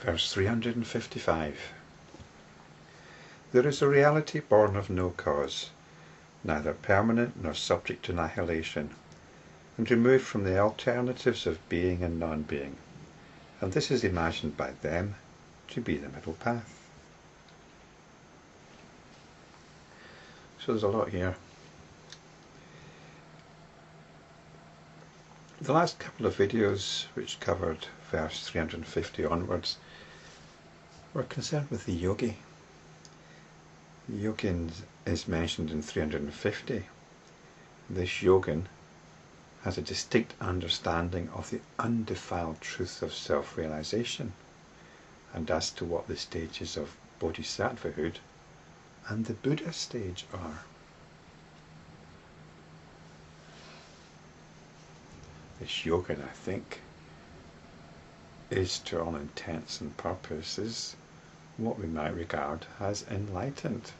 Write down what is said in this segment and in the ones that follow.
Verse 355. There is a reality born of no cause, neither permanent nor subject to annihilation, and removed from the alternatives of being and non-being, and this is imagined by them to be the middle path. So there's a lot here. The last couple of videos, which covered verse 350 onwards, were concerned with the yogi. The yogin is mentioned in 350. This yogin has a distinct understanding of the undefiled truth of self-realization, and as to what the stages of bodhisattvahood and the Buddha stage are. This yogin, I think, is to all intents and purposes what we might regard as enlightened.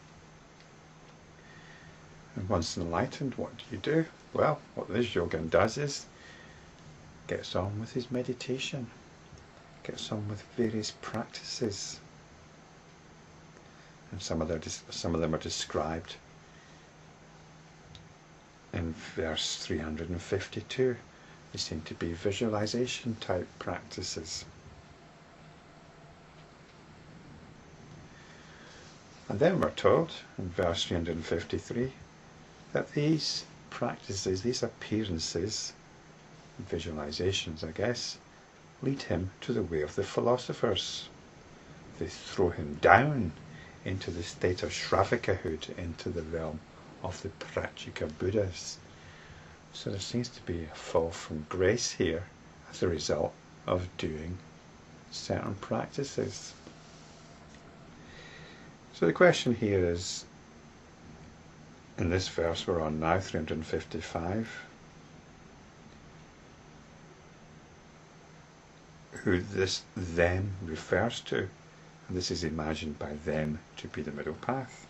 And once enlightened, what do you do? Well, what this yogin does is gets on with his meditation, gets on with various practices, and some of them are described in verse 352. They seem to be visualization type practices. And then we're told in verse 353 that these practices, these appearances, visualizations I guess, lead him to the way of the philosophers. They throw him down into the state of Shravikahood, into the realm of the Prajika Buddhas. So there seems to be a fall from grace here as a result of doing certain practices. So the question here is, in this verse we're on now, 355, who this them refers to, and this is imagined by them to be the middle path.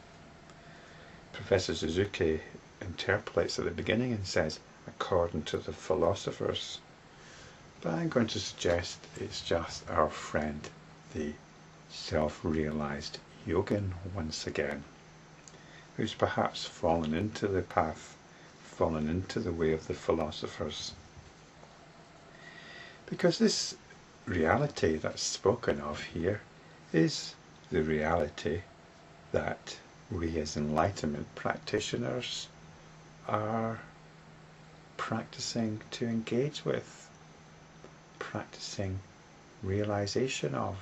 Professor Suzuki interpolates at the beginning and says, according to the philosophers, but I'm going to suggest it's just our friend, the self-realized yogin once again, who's perhaps fallen into the path, fallen into the way of the philosophers. Because this reality that's spoken of here is the reality that we as enlightenment practitioners are practicing to engage with, practicing realization of.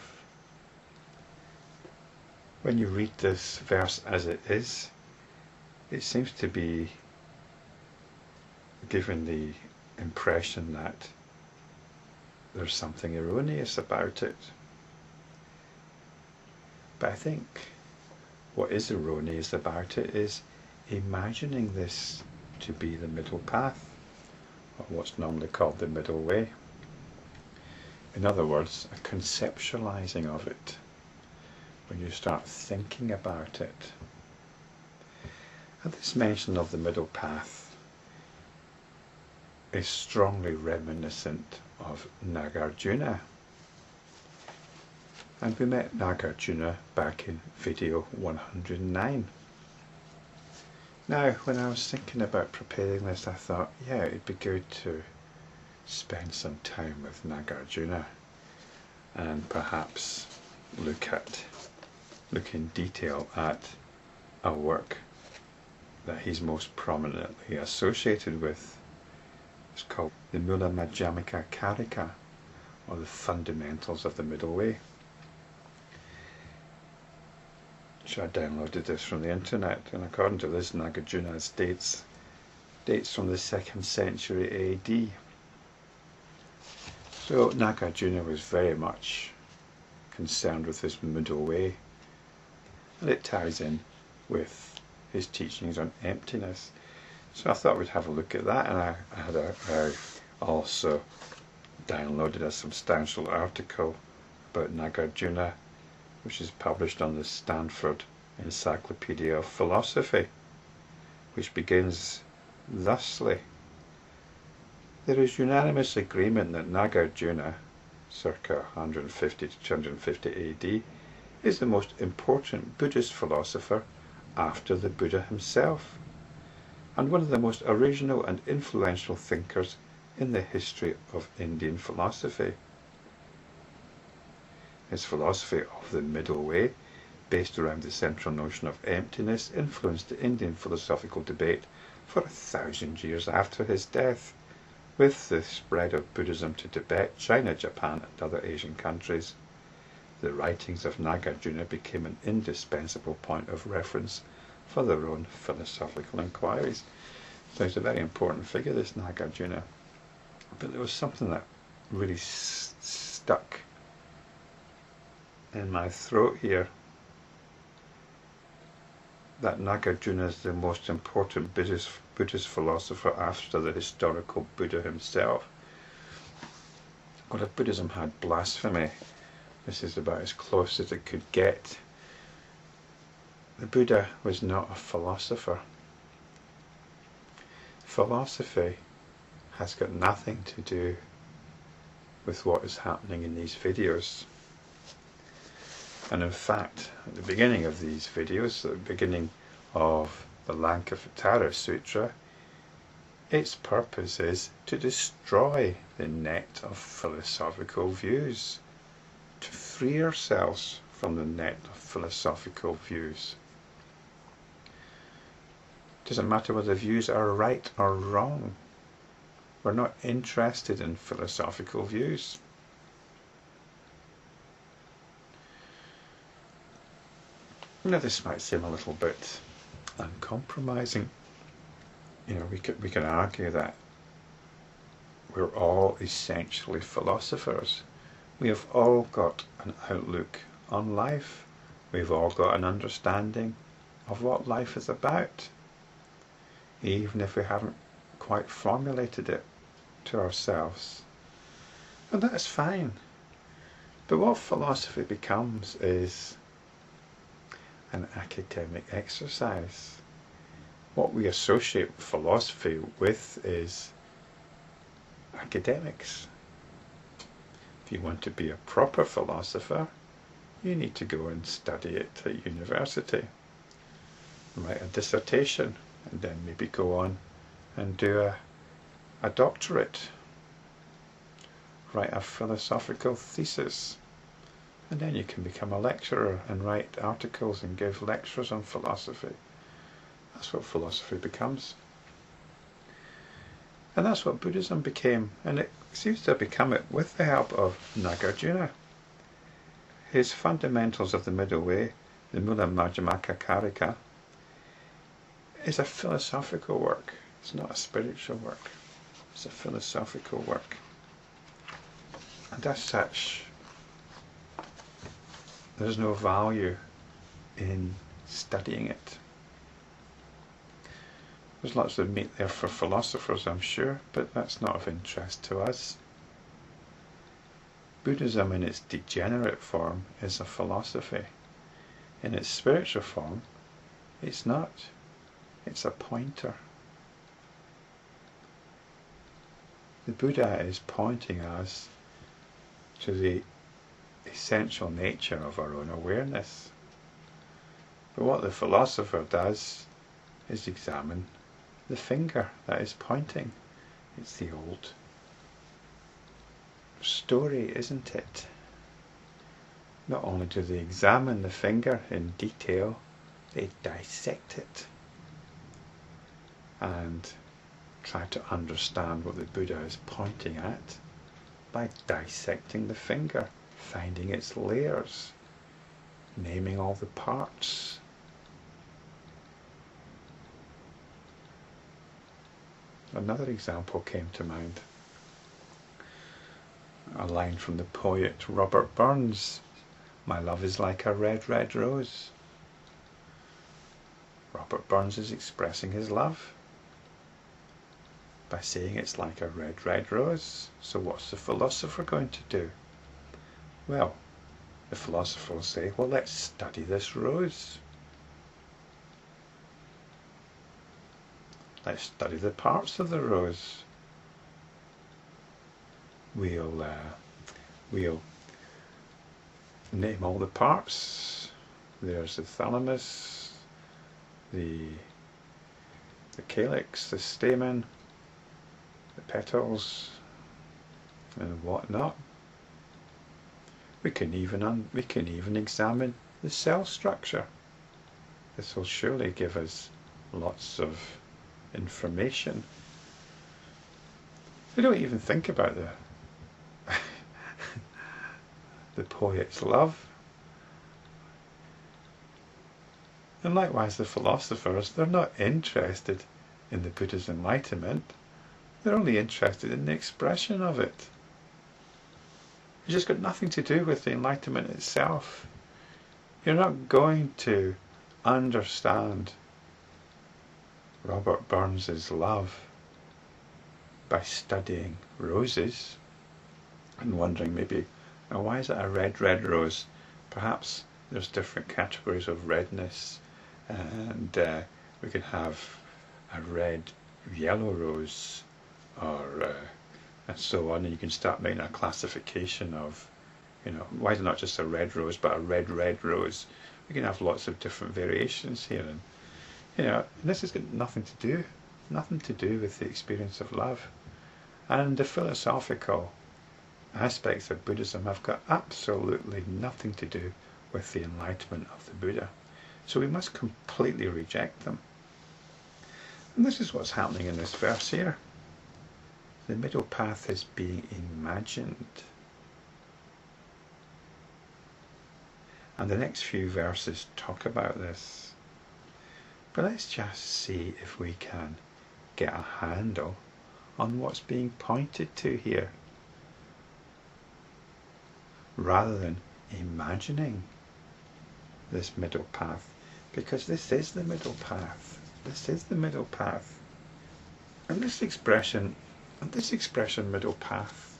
When you read this verse as it is, it seems to be given the impression that there's something erroneous about it. But I think what is erroneous about it is imagining this to be the middle path, or what's normally called the middle way. In other words, a conceptualizing of it, when you start thinking about it. And this mention of the middle path is strongly reminiscent of Nagarjuna. And we met Nagarjuna back in video 109. Now, when I was thinking about preparing this, I thought, yeah, it'd be good to spend some time with Nagarjuna and perhaps look in detail at a work that he's most prominently associated with. It's called the Mula Madhyamika Karika, or the Fundamentals of the Middle Way. So I downloaded this from the internet, and according to this, Nagarjuna's dates from the 2nd century AD. So Nagarjuna was very much concerned with this middle way, and it ties in with his teachings on emptiness. So I thought we'd have a look at that, and I also downloaded a substantial article about Nagarjuna, which is published on the Stanford Encyclopedia of Philosophy, which begins thusly: there is unanimous agreement that Nagarjuna, circa 150 to 250 AD, is the most important Buddhist philosopher after the Buddha himself, and one of the most original and influential thinkers in the history of Indian philosophy. His philosophy of the middle way, based around the central notion of emptiness, influenced the Indian philosophical debate for 1,000 years after his death. With the spread of Buddhism to Tibet, China, Japan, and other Asian countries, the writings of Nagarjuna became an indispensable point of reference for their own philosophical inquiries. So he's a very important figure, this Nagarjuna. But there was something that really stuck in my throat here, that Nagarjuna is the most important Buddhist philosopher after the historical Buddha himself. What if Buddhism had blasphemy? This is about as close as it could get. The Buddha was not a philosopher. Philosophy has got nothing to do with what is happening in these videos. And in fact, at the beginning of these videos, at the beginning of the Lankavatara Sutra, its purpose is to destroy the net of philosophical views, to free ourselves from the net of philosophical views. It doesn't matter whether the views are right or wrong. We're not interested in philosophical views. Now, this might seem a little bit uncompromising. You know, we can argue that we're all essentially philosophers. We have all got an outlook on life. We've all got an understanding of what life is about, even if we haven't quite formulated it to ourselves. And that's fine. But what philosophy becomes is an academic exercise. What we associate philosophy with is academics. If you want to be a proper philosopher, you need to go and study it at university, write a dissertation, and then maybe go on and do a doctorate, write a philosophical thesis, and then you can become a lecturer and write articles and give lectures on philosophy. That's what philosophy becomes. And that's what Buddhism became, and it seems to have become it with the help of Nagarjuna. His Fundamentals of the Middle Way, the Mula Madhyamaka Karika, is a philosophical work. It's not a spiritual work. It's a philosophical work. And as such, there's no value in studying it. There's lots of meat there for philosophers, I'm sure, but that's not of interest to us. Buddhism in its degenerate form is a philosophy. In its spiritual form, it's not. It's a pointer. The Buddha is pointing us to the essential nature of our own awareness. But what the philosopher does is examine the finger that is pointing. It's the old story, isn't it? Not only do they examine the finger in detail, they dissect it and try to understand what the Buddha is pointing at by dissecting the finger, finding its layers, naming all the parts. Another example came to mind. A line from the poet Robert Burns, "My love is like a red, red rose." Robert Burns is expressing his love by saying it's like a red, red rose. So what's the philosopher going to do? Well, the philosopher will say, well, let's study this rose. Let's study the parts of the rose. We'll we'll name all the parts. There's the thalamus, the calyx, the stamen, the petals, and whatnot. We can even examine the cell structure. This will surely give us lots of information. We don't even think about the poet's love. And likewise the philosophers, they're not interested in the Buddha's enlightenment. They're only interested in the expression of it. It's just got nothing to do with the enlightenment itself. You're not going to understand Robert Burns's love by studying roses and wondering maybe, oh, why is it a red rose? Perhaps there's different categories of redness, and we could have a red yellow rose, or and so on, and you can start making a classification of, why is it not just a red rose but a red rose? We can have lots of different variations here, and this has got nothing to do with the experience of love. And the philosophical aspects of Buddhism have got absolutely nothing to do with the enlightenment of the Buddha. So we must completely reject them. And this is what's happening in this verse here. The middle path is being imagined. And the next few verses talk about this. But let's just see if we can get a handle on what's being pointed to here, rather than imagining this middle path, because this is the middle path. This is the middle path. And this expression middle path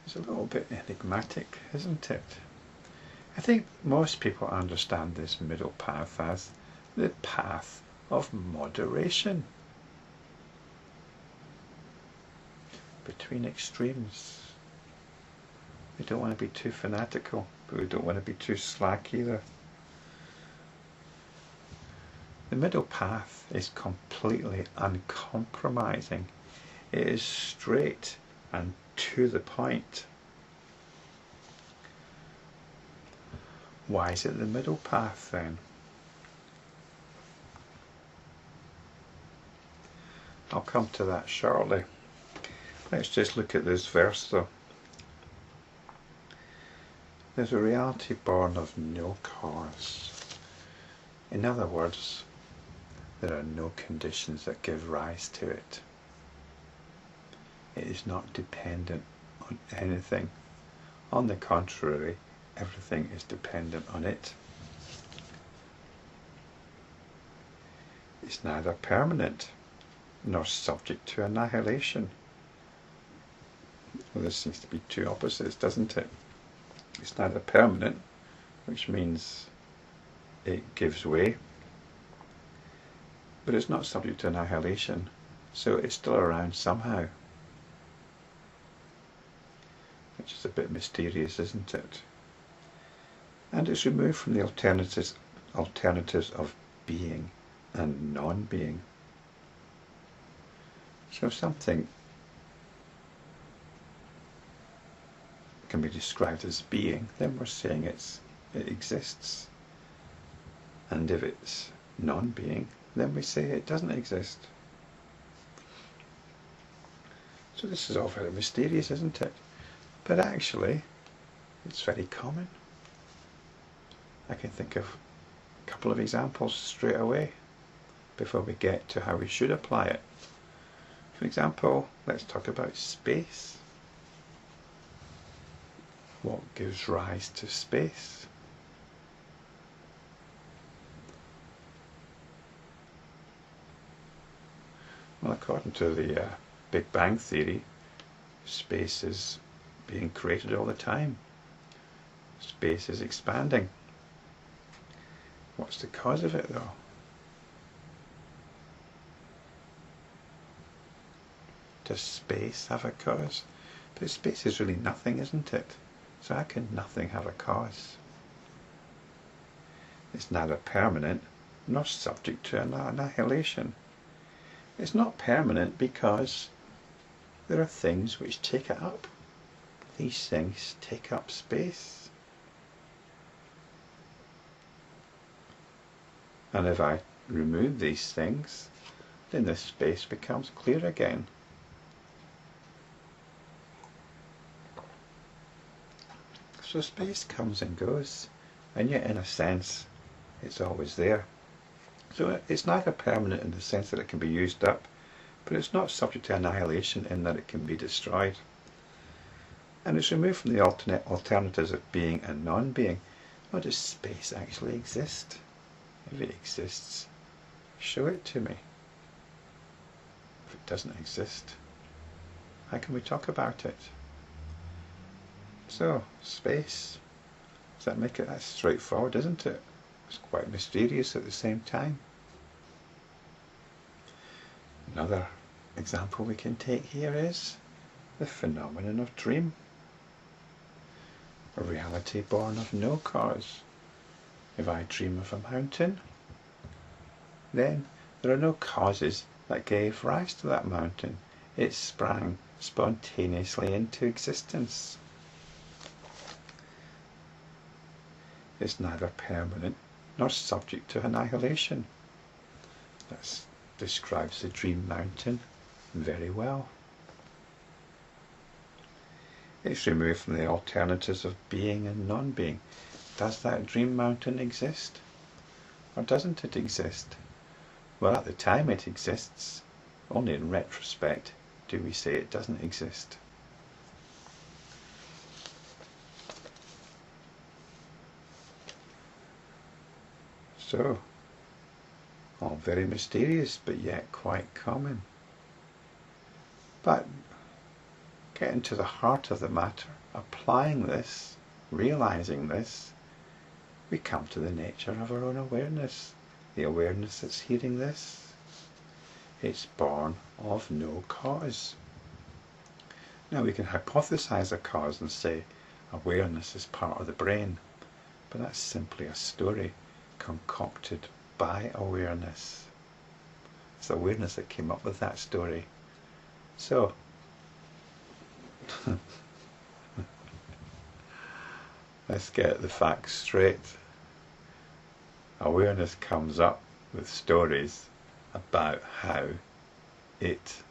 is a little bit enigmatic, isn't it? I think most people understand this middle path as the path of moderation between extremes. We don't want to be too fanatical, but we don't want to be too slack either. The middle path is completely uncompromising. It is straight and to the point. Why is it the middle path then? I'll come to that shortly. Let's just look at this verse though. There's a reality born of no cause. In other words, there are no conditions that give rise to it. It is not dependent on anything. On the contrary, everything is dependent on it. It's neither permanent nor subject to annihilation. Well, this seems to be two opposites, doesn't it? It's neither permanent, which means it gives way, but it's not subject to annihilation, so it's still around somehow. Which is a bit mysterious, isn't it? And it's removed from the alternatives of being and non-being. So if something can be described as being, then we're saying it exists. And if it's non-being, then we say it doesn't exist. So this is all very mysterious, isn't it? But actually, it's very common. I can think of a couple of examples straight away before we get to how we should apply it. For example, let's talk about space. What gives rise to space? Well, according to the Big Bang Theory, space is being created all the time. Space is expanding. What's the cause of it though? Does space have a cause? But space is really nothing, isn't it? So how can nothing have a cause? It's neither permanent nor subject to annihilation. It's not permanent because there are things which take it up. These things take up space. And if I remove these things, then this space becomes clear again. So space comes and goes, and yet in a sense it's always there. So it's neither permanent in the sense that it can be used up, but it's not subject to annihilation in that it can be destroyed. And it's removed from the alternatives of being and non-being. Well, does space actually exist? If it exists, show it to me. If it doesn't exist, how can we talk about it? So, space, does that make it that straightforward, isn't it? It's quite mysterious at the same time. Another example we can take here is the phenomenon of dream. A reality born of no cause. If I dream of a mountain, then there are no causes that gave rise to that mountain. It sprang spontaneously into existence. It's neither permanent nor subject to annihilation. That describes the dream mountain very well. It's removed from the alternatives of being and non-being. Does that dream mountain exist? Or doesn't it exist? Well, at the time it exists. Only in retrospect do we say it doesn't exist. So, all very mysterious, but yet quite common. But getting to the heart of the matter, applying this, realizing this, we come to the nature of our own awareness. The awareness that's hearing this, it's born of no cause. Now we can hypothesize a cause and say awareness is part of the brain, but that's simply a story concocted by awareness. It's awareness that came up with that story. So, let's get the facts straight. Awareness comes up with stories about how it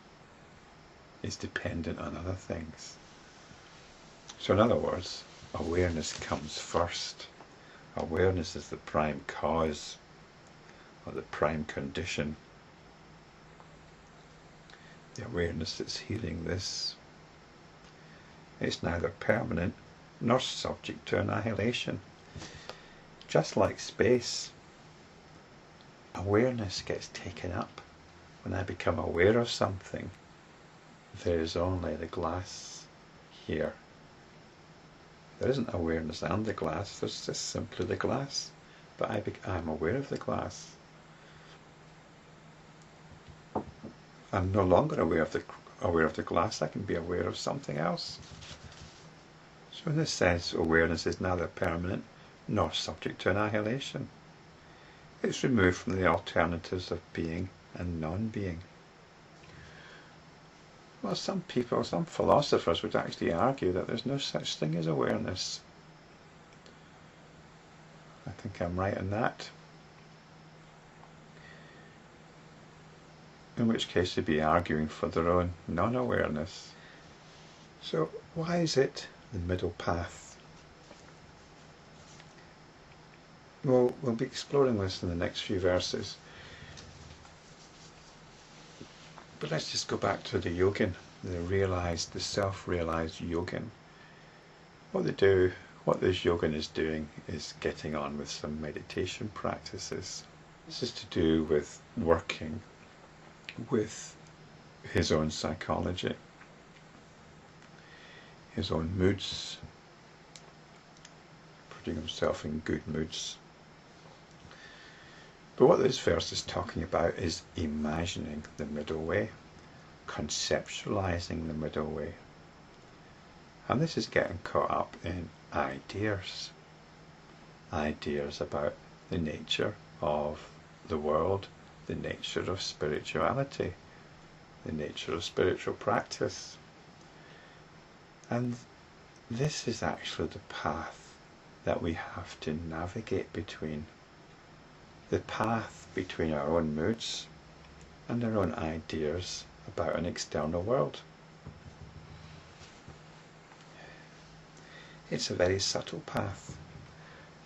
is dependent on other things. So in other words, awareness comes first. Awareness is the prime cause, or the prime condition. The awareness that's healing this. It's neither permanent nor subject to annihilation. Just like space, awareness gets taken up. When I become aware of something, there is only the glass here. There isn't awareness and the glass, there's just simply the glass. But I'm aware of the glass. I'm no longer aware of the glass, I can be aware of something else. So in this sense, awareness is neither permanent nor subject to annihilation. It's removed from the alternatives of being and non-being. Well, some philosophers would actually argue that there's no such thing as awareness. I think I'm right in that. In which case they'd be arguing for their own non-awareness. So why is it the middle path? Well, we'll be exploring this in the next few verses. But let's just go back to the yogin, the self-realized yogin. What this yogin is doing is getting on with some meditation practices. This is to do with working with his own psychology, his own moods, putting himself in good moods. But what this verse is talking about is imagining the middle way, conceptualizing the middle way. And this is getting caught up in ideas. Ideas about the nature of the world, the nature of spirituality, the nature of spiritual practice. And this is actually the path that we have to navigate between. The path between our own moods and our own ideas about an external world. It's a very subtle path,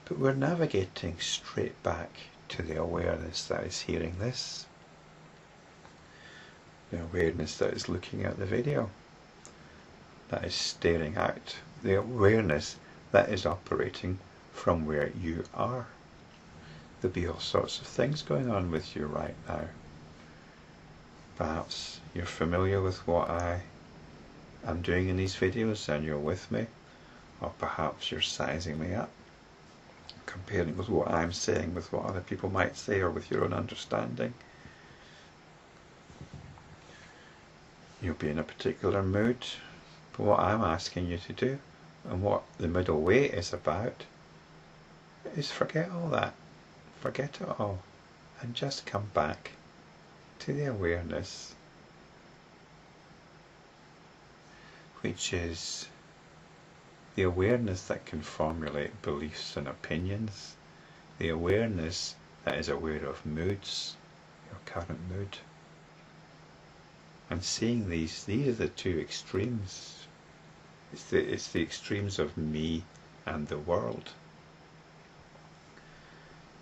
but we're navigating straight back to the awareness that is hearing this, the awareness that is looking at the video, that is staring out, the awareness that is operating from where you are. There'll be all sorts of things going on with you right now. Perhaps you're familiar with what I am doing in these videos and you're with me, or perhaps you're sizing me up, comparing with what I'm saying with what other people might say, or with your own understanding. You'll be in a particular mood, but what I'm asking you to do, and what the middle way is about, is forget all that. Forget it all, and just come back to the awareness, which is the awareness that can formulate beliefs and opinions, the awareness that is aware of moods, your current mood. And seeing these are the two extremes. It's the extremes of me and the world.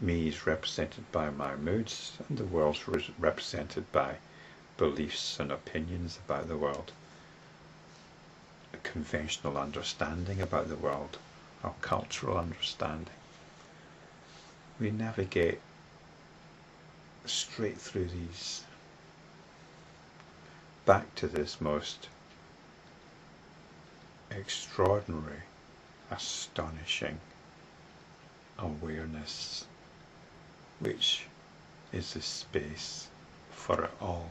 Me is represented by my moods, and the world's represented by beliefs and opinions about the world. A conventional understanding about the world, our cultural understanding. We navigate straight through these, back to this most extraordinary, astonishing awareness, which is the space for it all.